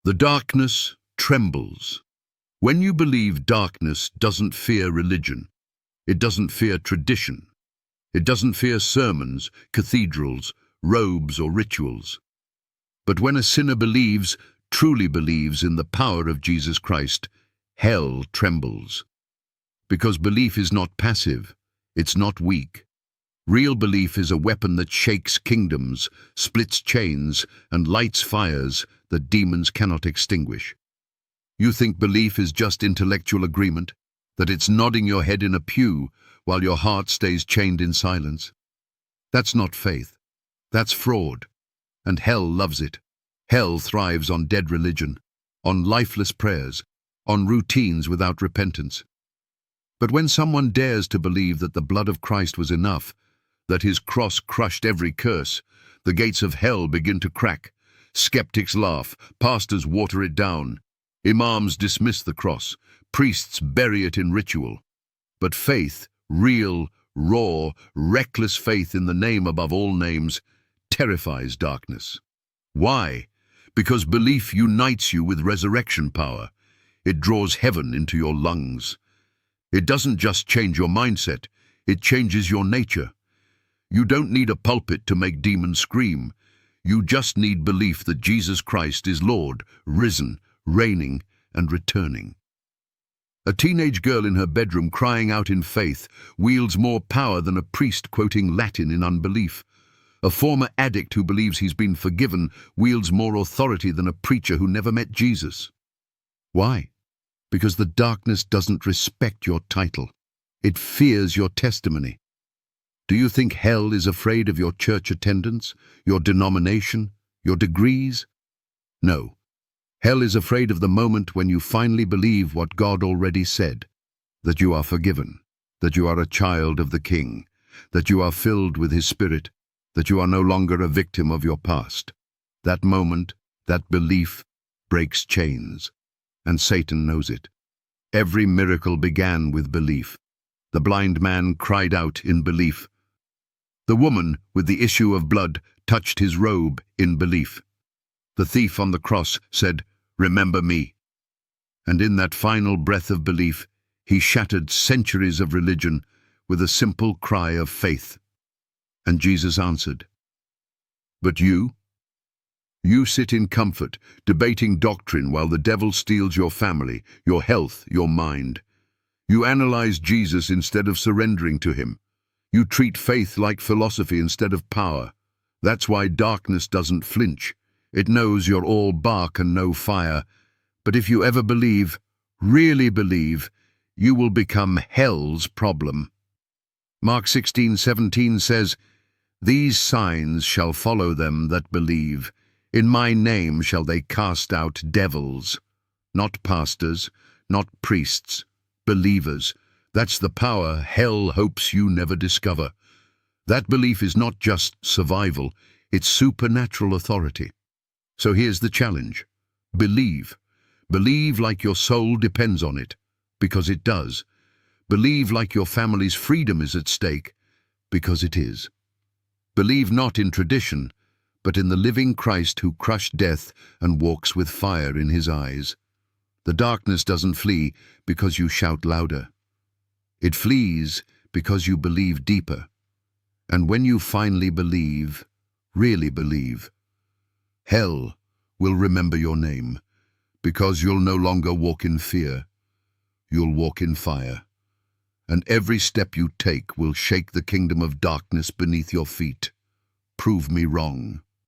The darkness trembles. When you believe, darkness doesn't fear religion. It doesn't fear tradition. It doesn't fear sermons, cathedrals, robes or rituals. But when a sinner believes, truly believes in the power of Jesus Christ, hell trembles. Because belief is not passive, it's not weak. Real belief is a weapon that shakes kingdoms, splits chains, and lights fires that demons cannot extinguish. You think belief is just intellectual agreement, that it's nodding your head in a pew while your heart stays chained in silence? That's not faith. That's fraud. And hell loves it. Hell thrives on dead religion, on lifeless prayers, on routines without repentance. But when someone dares to believe that the blood of Christ was enough, that his cross crushed every curse, the gates of hell begin to crack. Skeptics laugh, pastors water it down, imams dismiss the cross, priests bury it in ritual. But faith, real, raw, reckless faith in the name above all names, terrifies darkness. Why? Because belief unites you with resurrection power. It draws heaven into your lungs. It doesn't just change your mindset, it changes your nature. You don't need a pulpit to make demons scream. You just need belief that Jesus Christ is Lord, risen, reigning, and returning. A teenage girl in her bedroom crying out in faith wields more power than a priest quoting Latin in unbelief. A former addict who believes he's been forgiven wields more authority than a preacher who never met Jesus. Why? Because the darkness doesn't respect your title. It fears your testimony. Do you think hell is afraid of your church attendance, your denomination, your degrees? No. Hell is afraid of the moment when you finally believe what God already said, that you are forgiven, that you are a child of the King, that you are filled with His Spirit, that you are no longer a victim of your past. That moment, that belief, breaks chains, and Satan knows it. Every miracle began with belief. The blind man cried out in belief. The woman with the issue of blood touched his robe in belief. The thief on the cross said, "Remember me." And in that final breath of belief, he shattered centuries of religion with a simple cry of faith. And Jesus answered, "But you? You sit in comfort, debating doctrine while the devil steals your family, your health, your mind. You analyze Jesus instead of surrendering to Him. You treat faith like philosophy instead of power. That's why darkness doesn't flinch. It knows you're all bark and no fire. But if you ever believe, really believe, you will become hell's problem. Mark 16:17 says, "These signs shall follow them that believe. In my name shall they cast out devils." Not pastors, not priests, believers. That's the power hell hopes you never discover. That belief is not just survival, it's supernatural authority. So here's the challenge. Believe. Believe like your soul depends on it, because it does. Believe like your family's freedom is at stake, because it is. Believe not in tradition, but in the living Christ who crushed death and walks with fire in His eyes. The darkness doesn't flee because you shout louder. It flees because you believe deeper. And when you finally believe, really believe, hell will remember your name, because you'll no longer walk in fear. You'll walk in fire. And every step you take will shake the kingdom of darkness beneath your feet. Prove me wrong.